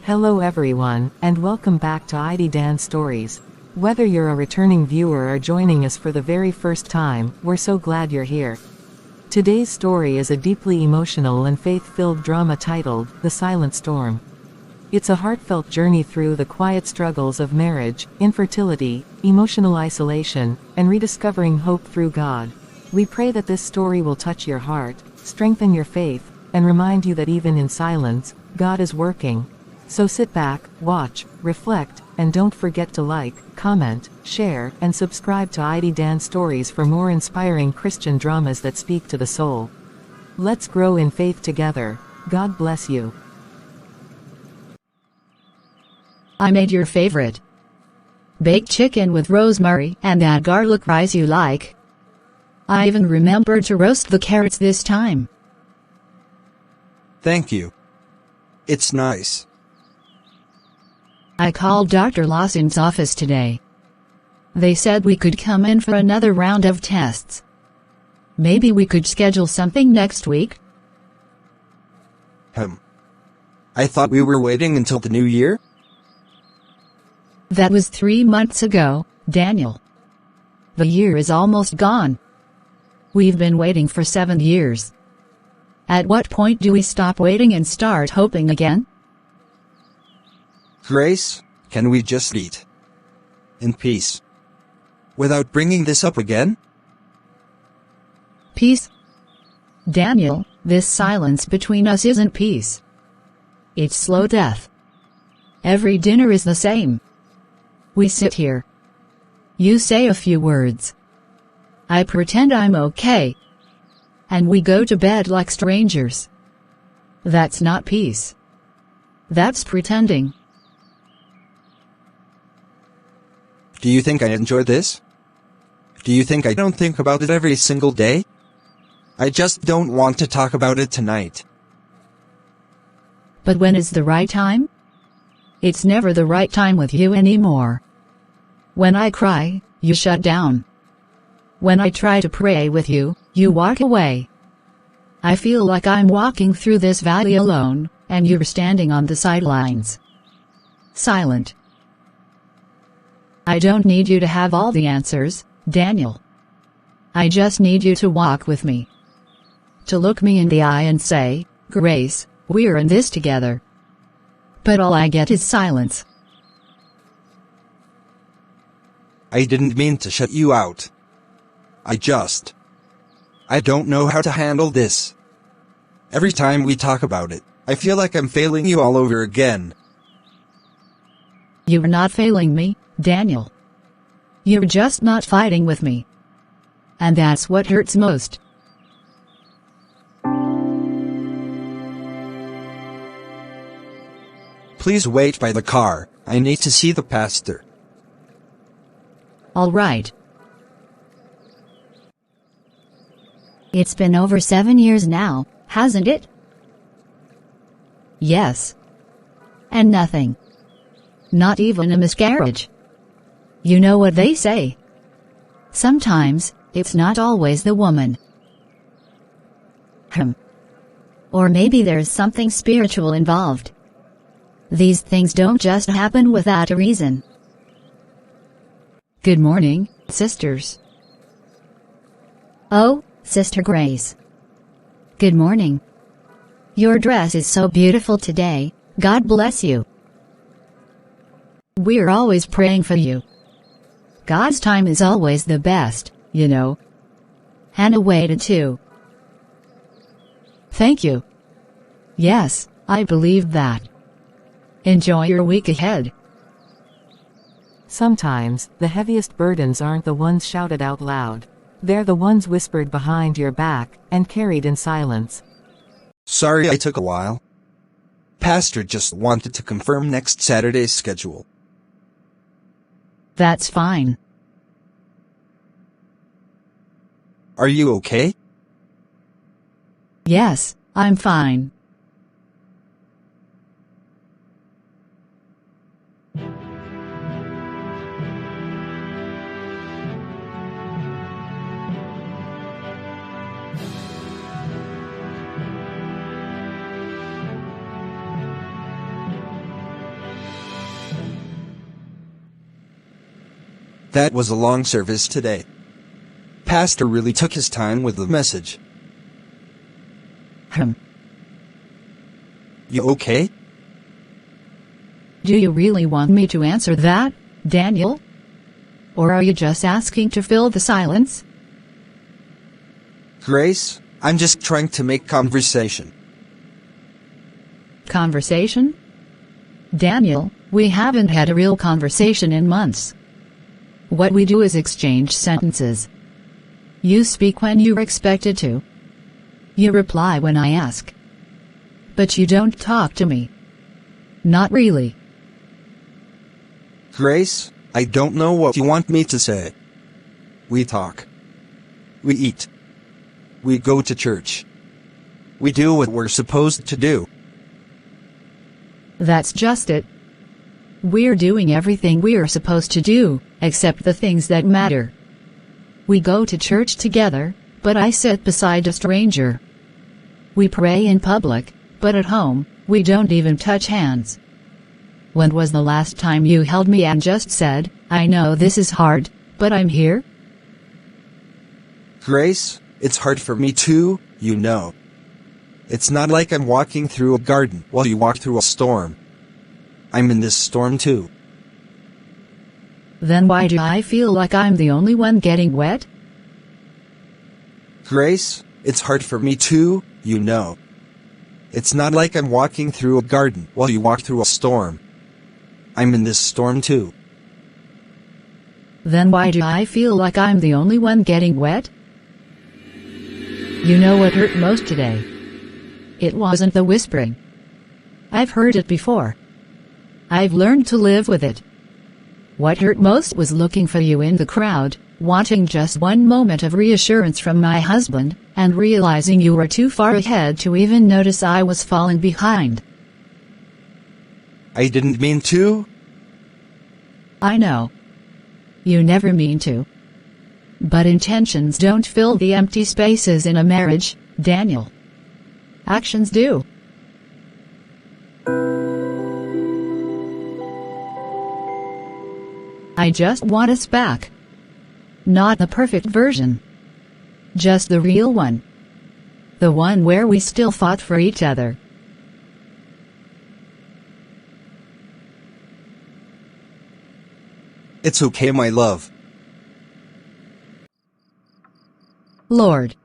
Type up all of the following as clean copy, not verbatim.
Hello everyone, and welcome back to ID Dan Stories. Whether you're a returning viewer or joining us for the very first time, we're so glad you're here. Today's story is a deeply emotional and faith-filled drama titled, The Silent Storm. It's a heartfelt journey through the quiet struggles of marriage, infertility, emotional isolation, and rediscovering hope through God. We pray that this story will touch your heart, strengthen your faith, and remind you that even in silence, God is working. So sit back, watch, reflect, and don't forget to like, comment, share, and subscribe to ID Dan Stories for more inspiring Christian dramas that speak to the soul. Let's grow in faith together. God bless you. I made your favorite baked chicken with rosemary and that garlic rice you like. I even remembered to roast the carrots this time. Thank you. It's nice. I called Dr. Lawson's office today. They said we could come in for another round of tests. Maybe we could schedule something next week? I thought we were waiting until the new year? That was 3 months ago, Daniel. The year is almost gone. We've been waiting for 7 years. At what point do we stop waiting and start hoping again? Grace, can we just eat in peace without bringing this up again? Peace? Daniel, this silence between us isn't peace. It's slow death. Every dinner is the same. We sit here. You say a few words. I pretend I'm okay. And we go to bed like strangers. That's not peace. That's pretending. Do you think I enjoy this? Do you think I don't think about it every single day? I just don't want to talk about it tonight. But when is the right time? It's never the right time with you anymore. When I cry, you shut down. When I try to pray with you, you walk away. I feel like I'm walking through this valley alone, and you're standing on the sidelines. Silent. I don't need you to have all the answers, Daniel. I just need you to walk with me. To look me in the eye and say, Grace, we're in this together. But all I get is silence. I didn't mean to shut you out. I don't know how to handle this. Every time we talk about it, I feel like I'm failing you all over again. You're not failing me, Daniel. You're just not fighting with me. And that's what hurts most. Please wait by the car. I need to see the pastor. All right. It's been over 7 years now, hasn't it? Yes. And nothing. Not even a miscarriage. You know what they say. Sometimes, it's not always the woman. Or maybe there's something spiritual involved. These things don't just happen without a reason. Good morning, sisters. Oh, Sister Grace. Good morning. Your dress is so beautiful today, God bless you. We're always praying for you. God's time is always the best, you know. Hannah waited too. Thank you. Yes, I believe that. Enjoy your week ahead. Sometimes, the heaviest burdens aren't the ones shouted out loud. They're the ones whispered behind your back, and carried in silence. Sorry I took a while. Pastor just wanted to confirm next Saturday's schedule. That's fine. Are you okay? Yes, I'm fine. That was a long service today. Pastor really took his time with the message. You okay? Do you really want me to answer that, Daniel? Or are you just asking to fill the silence? Grace, I'm just trying to make conversation. Conversation? Daniel, we haven't had a real conversation in months. What we do is exchange sentences. You speak when you're expected to. You reply when I ask. But you don't talk to me. Not really. Grace, I don't know what you want me to say. We talk. We eat. We go to church. We do what we're supposed to do. That's just it. We're doing everything we're supposed to do, except the things that matter. We go to church together, but I sit beside a stranger. We pray in public, but at home, we don't even touch hands. When was the last time you held me and just said, I know this is hard, but I'm here? Grace, it's hard for me too, you know. It's not like I'm walking through a garden while you walk through a storm. I'm in this storm too. Then why do I feel like I'm the only one getting wet? Grace, it's hard for me too, you know. It's not like I'm walking through a garden while you walk through a storm. I'm in this storm too. Then why do I feel like I'm the only one getting wet? You know what hurt most today? It wasn't the whispering. I've heard it before. I've learned to live with it. What hurt most was looking for you in the crowd, wanting just one moment of reassurance from my husband, and realizing you were too far ahead to even notice I was falling behind. I didn't mean to. I know. You never mean to. But intentions don't fill the empty spaces in a marriage, Daniel. Actions do. I just want us back. Not the perfect version. Just the real one. The one where we still fought for each other. It's okay, my love. Lord.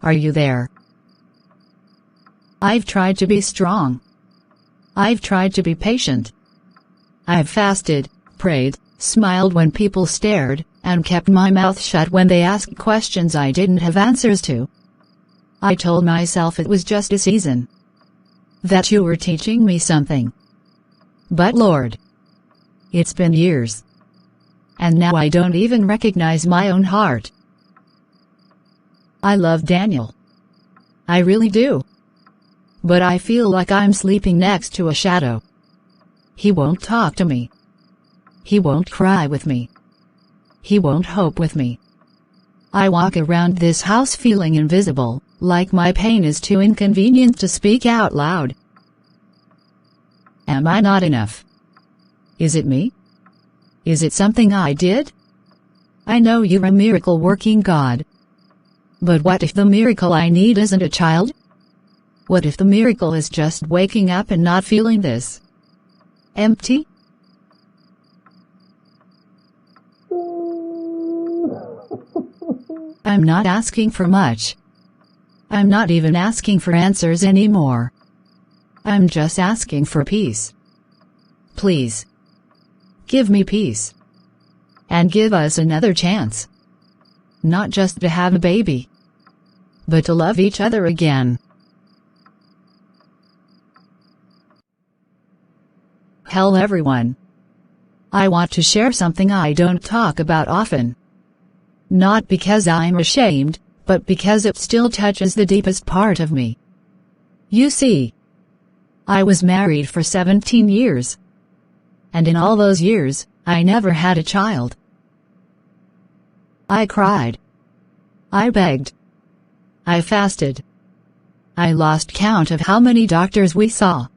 Are you there? I've tried to be strong. I've tried to be patient. I've fasted, prayed, smiled when people stared, and kept my mouth shut when they asked questions I didn't have answers to. I told myself it was just a season. That you were teaching me something. But Lord, it's been years. And now I don't even recognize my own heart. I love Daniel. I really do. But I feel like I'm sleeping next to a shadow. He won't talk to me. He won't cry with me. He won't hope with me. I walk around this house feeling invisible, like my pain is too inconvenient to speak out loud. Am I not enough? Is it me? Is it something I did? I know you're a miracle-working God. But what if the miracle I need isn't a child? What if the miracle is just waking up and not feeling this empty? I'm not asking for much. I'm not even asking for answers anymore. I'm just asking for peace. Please. Give me peace. And give us another chance. Not just to have a baby, but to love each other again. Hell everyone. I want to share something I don't talk about often. Not because I'm ashamed, but because it still touches the deepest part of me. You see, I was married for 17 years. And in all those years, I never had a child. I cried. I begged. I fasted. I lost count of how many doctors we saw.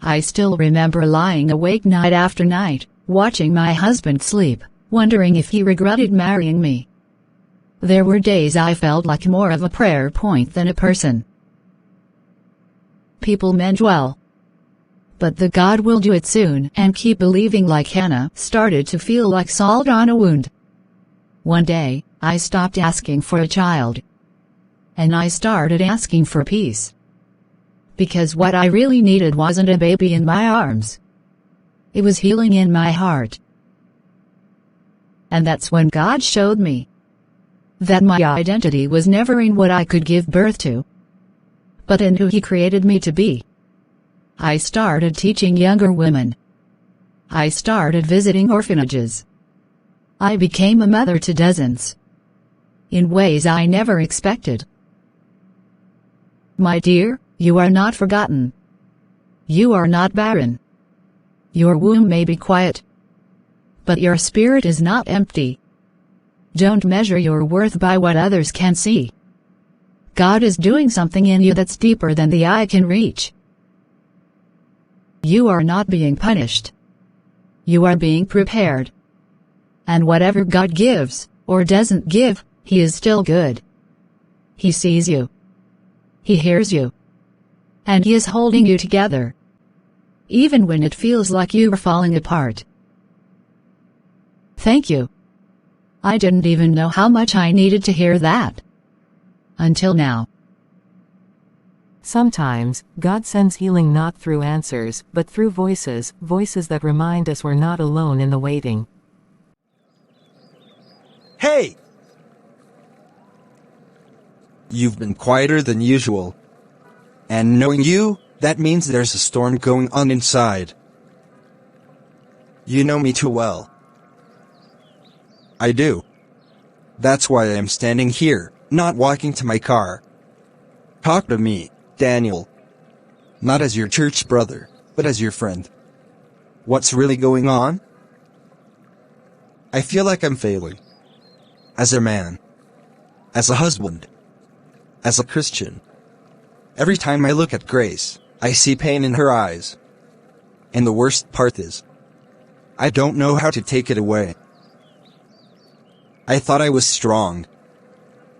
I still remember lying awake night after night, watching my husband sleep, wondering if he regretted marrying me. There were days I felt like more of a prayer point than a person. People meant well. But the God will do it soon and keep believing like Hannah started to feel like salt on a wound. One day, I stopped asking for a child. And I started asking for peace. Because what I really needed wasn't a baby in my arms. It was healing in my heart. And that's when God showed me that my identity was never in what I could give birth to, but in who He created me to be. I started teaching younger women. I started visiting orphanages. I became a mother to dozens. In ways I never expected. My dear, you are not forgotten. You are not barren. Your womb may be quiet, but your spirit is not empty. Don't measure your worth by what others can see. God is doing something in you that's deeper than the eye can reach. You are not being punished. You are being prepared. And whatever God gives, or doesn't give, He is still good. He sees you. He hears you. And He is holding you together. Even when it feels like you are falling apart. Thank you. I didn't even know how much I needed to hear that. Until now. Sometimes, God sends healing not through answers, but through voices, voices that remind us we're not alone in the waiting. Hey! You've been quieter than usual. And knowing you, that means there's a storm going on inside. You know me too well. I do. That's why I'm standing here, not walking to my car. Talk to me, Daniel. Not as your church brother, but as your friend. What's really going on? I feel like I'm failing. As a man. As a husband. As a Christian. Every time I look at Grace, I see pain in her eyes. And the worst part is, I don't know how to take it away. I thought I was strong.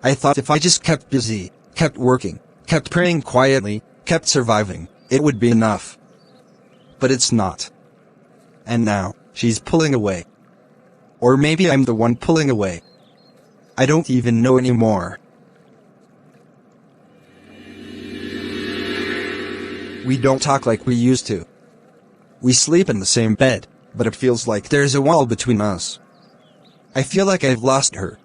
I thought if I just kept busy, kept working, kept praying quietly, kept surviving, it would be enough. But it's not. And now, she's pulling away. Or maybe I'm the one pulling away. I don't even know anymore. We don't talk like we used to. We sleep in the same bed, but it feels like there's a wall between us. I feel like I've lost her.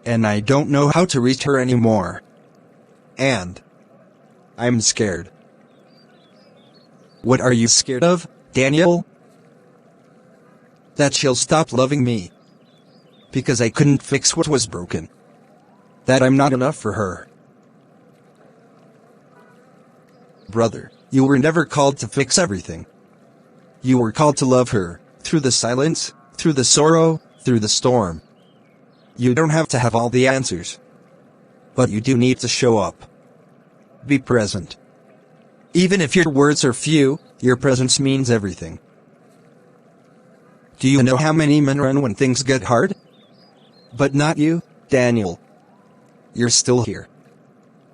And I don't know how to reach her anymore. And I'm scared. What are you scared of, Daniel? That she'll stop loving me. Because I couldn't fix what was broken. That I'm not enough for her. Brother, you were never called to fix everything. You were called to love her, through the silence, through the sorrow, through the storm. You don't have to have all the answers. But you do need to show up. Be present. Even if your words are few, your presence means everything. Do you know how many men run when things get hard? But not you, Daniel. You're still here.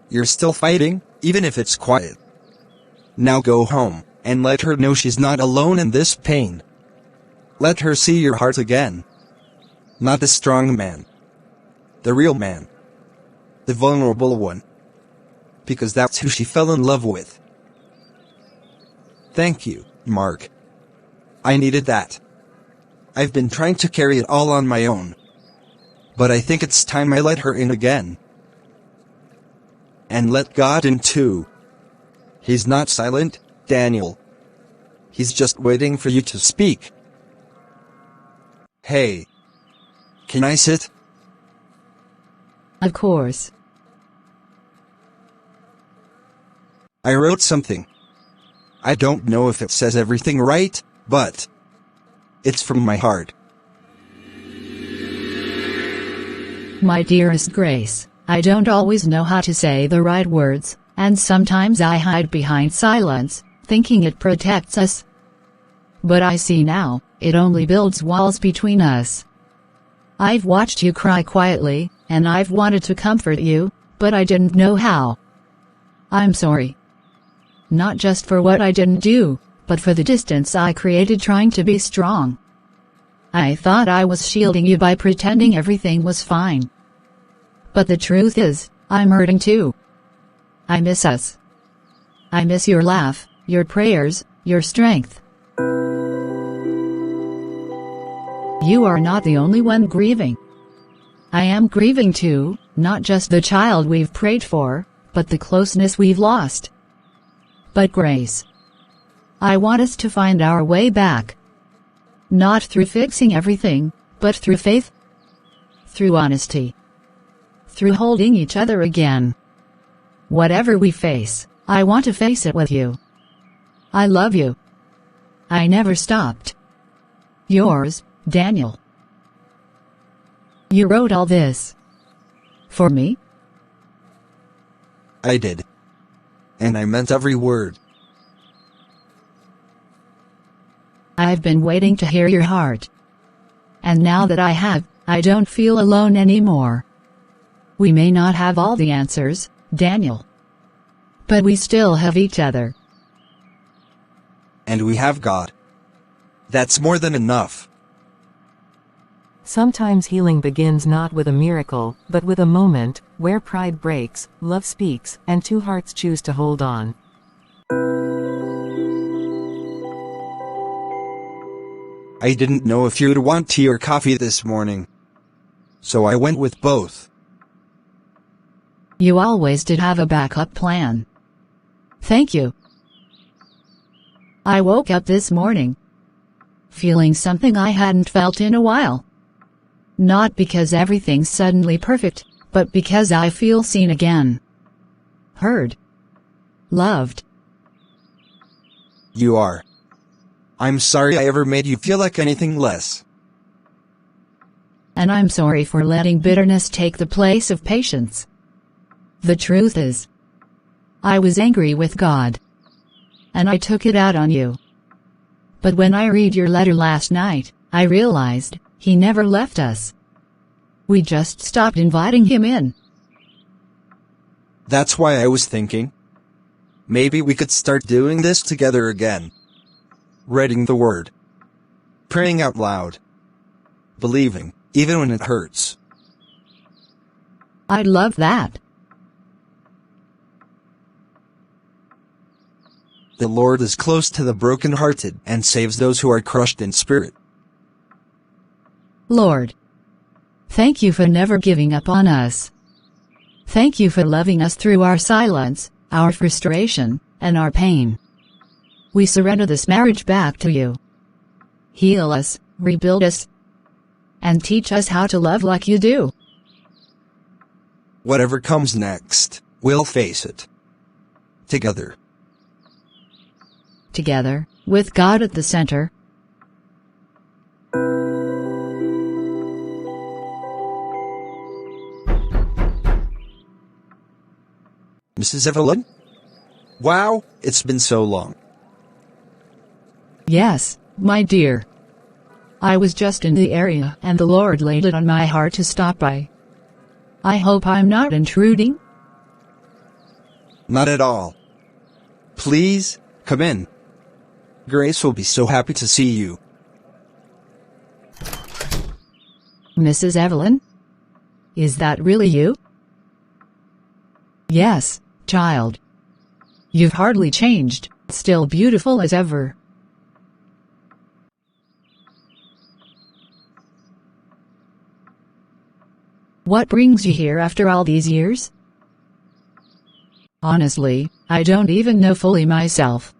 You're still fighting, even if it's quiet. Now go home, and let her know she's not alone in this pain. Let her see your heart again. Not the strong man. The real man. The vulnerable one. Because that's who she fell in love with. Thank you, Mark. I needed that. I've been trying to carry it all on my own. But I think it's time I let her in again. And let God in too. He's not silent, Daniel. He's just waiting for you to speak. Hey. Can I sit? Of course. I wrote something. I don't know if it says everything right, but it's from my heart. My dearest Grace, I don't always know how to say the right words, and sometimes I hide behind silence, thinking it protects us. But I see now, it only builds walls between us. I've watched you cry quietly, and I've wanted to comfort you, but I didn't know how. I'm sorry. Not just for what I didn't do, but for the distance I created trying to be strong. I thought I was shielding you by pretending everything was fine. But the truth is, I'm hurting too. I miss us. I miss your laugh, your prayers, your strength. You are not the only one grieving. I am grieving too, not just the child we've prayed for, but the closeness we've lost. But Grace, I want us to find our way back. Not through fixing everything, but through faith, through honesty, through holding each other again. Whatever we face, I want to face it with you. I love you. I never stopped. Yours, Daniel. You wrote all this for me? I did. And I meant every word. I've been waiting to hear your heart. And now that I have, I don't feel alone anymore. We may not have all the answers, Daniel. But we still have each other. And we have God. That's more than enough. Sometimes healing begins not with a miracle, but with a moment, where pride breaks, love speaks, and two hearts choose to hold on. I didn't know if you'd want tea or coffee this morning. So I went with both. You always did have a backup plan. Thank you. I woke up this morning feeling something I hadn't felt in a while. Not because everything's suddenly perfect, but because I feel seen again. Heard. Loved. You are. I'm sorry I ever made you feel like anything less. And I'm sorry for letting bitterness take the place of patience. The truth is, I was angry with God. And I took it out on you. But when I read your letter last night, I realized He never left us. We just stopped inviting Him in. That's why I was thinking, maybe we could start doing this together again. Reading the Word. Praying out loud. Believing, even when it hurts. I'd love that. The Lord is close to the brokenhearted and saves those who are crushed in spirit. Lord, thank you for never giving up on us. Thank you for loving us through our silence, our frustration, and our pain. We surrender this marriage back to you. Heal us, rebuild us, and teach us how to love like you do. Whatever comes next, we'll face it. Together. Together, with God at the center. Mrs. Evelyn? Wow, it's been so long. Yes, my dear. I was just in the area and the Lord laid it on my heart to stop by. I hope I'm not intruding. Not at all. Please, come in. Grace will be so happy to see you. Mrs. Evelyn? Is that really you? Yes, child. You've hardly changed, still beautiful as ever. What brings you here after all these years? Honestly, I don't even know fully myself.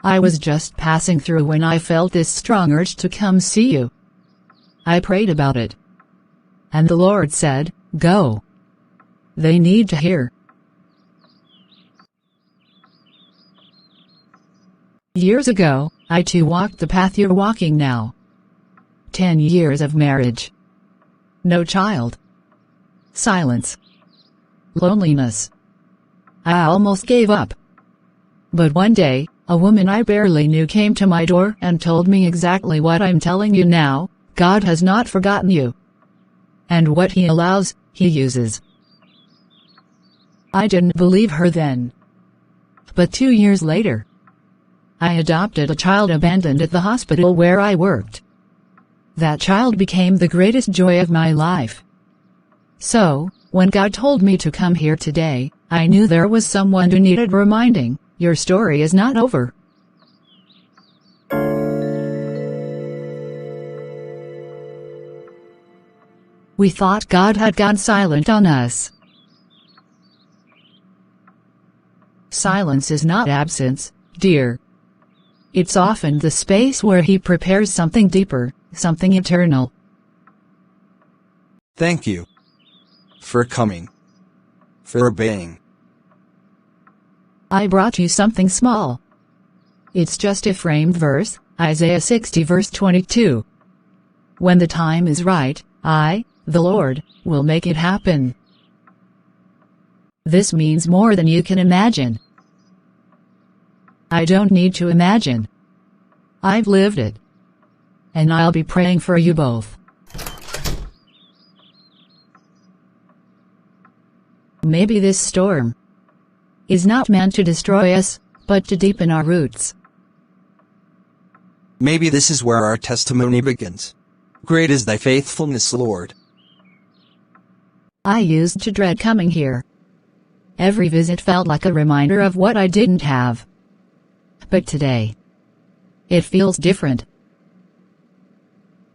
I was just passing through when I felt this strong urge to come see you. I prayed about it. And the Lord said, go. They need to hear. Years ago, I too walked the path you're walking now. 10 years of marriage. No child. Silence. Loneliness. I almost gave up. But one day, a woman I barely knew came to my door and told me exactly what I'm telling you now: God has not forgotten you. And what he allows, he uses. I didn't believe her then. But 2 years later, I adopted a child abandoned at the hospital where I worked. That child became the greatest joy of my life. So, when God told me to come here today, I knew there was someone who needed reminding, your story is not over. We thought God had gone silent on us. Silence is not absence, dear. It's often the space where He prepares something deeper, something eternal. Thank you for coming, for obeying. I brought you something small. It's just a framed verse, Isaiah 60 verse 22. When the time is right, I, the Lord, will make it happen. This means more than you can imagine. I don't need to imagine. I've lived it. And I'll be praying for you both. Maybe this storm is not meant to destroy us, but to deepen our roots. Maybe this is where our testimony begins. Great is thy faithfulness, Lord. I used to dread coming here. Every visit felt like a reminder of what I didn't have. But today, it feels different.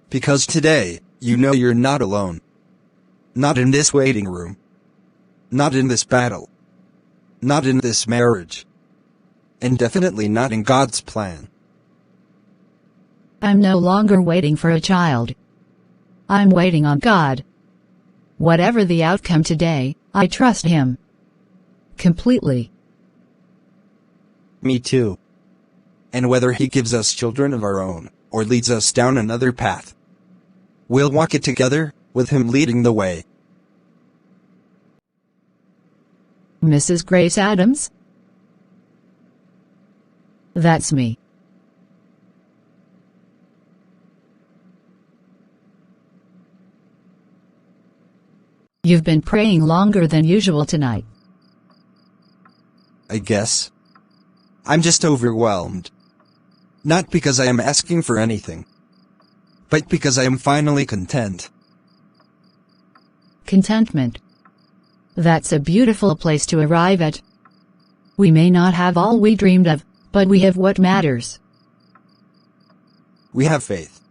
Because today, you know you're not alone. Not in this waiting room. Not in this battle. Not in this marriage. And definitely not in God's plan. I'm no longer waiting for a child. I'm waiting on God. Whatever the outcome today, I trust Him. Completely. Me too. And whether He gives us children of our own, or leads us down another path, we'll walk it together, with Him leading the way. Mrs. Grace Adams? That's me. You've been praying longer than usual tonight. I guess. I'm just overwhelmed. Not because I am asking for anything, but because I am finally content. Contentment. That's a beautiful place to arrive at. We may not have all we dreamed of, but we have what matters. We have faith.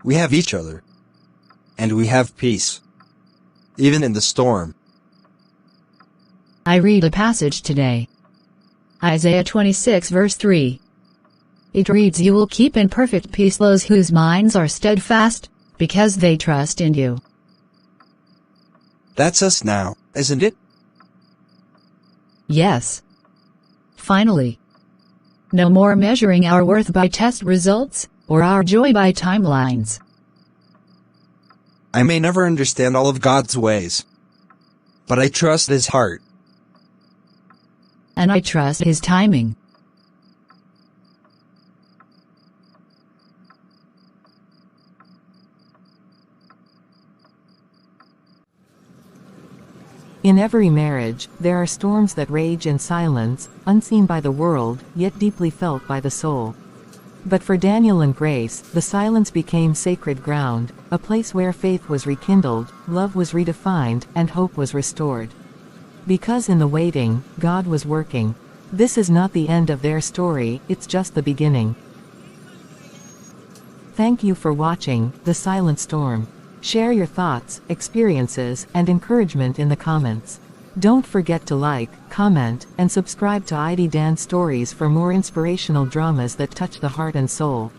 We have each other. And we have peace. Even in the storm. I read a passage today. Isaiah 26 verse 3. It reads, "You will keep in perfect peace those whose minds are steadfast, because they trust in you." That's us now, isn't it? Yes. Finally. No more measuring our worth by test results, or our joy by timelines. I may never understand all of God's ways, but I trust His heart. And I trust His timing. In every marriage, there are storms that rage in silence, unseen by the world, yet deeply felt by the soul. But for Daniel and Grace, the silence became sacred ground, a place where faith was rekindled, love was redefined, and hope was restored. Because in the waiting, God was working. This is not the end of their story, it's just the beginning. Thank you for watching The Silent Storm. Share your thoughts, experiences, and encouragement in the comments. Don't forget to like, comment, and subscribe to ID Dan Stories for more inspirational dramas that touch the heart and soul.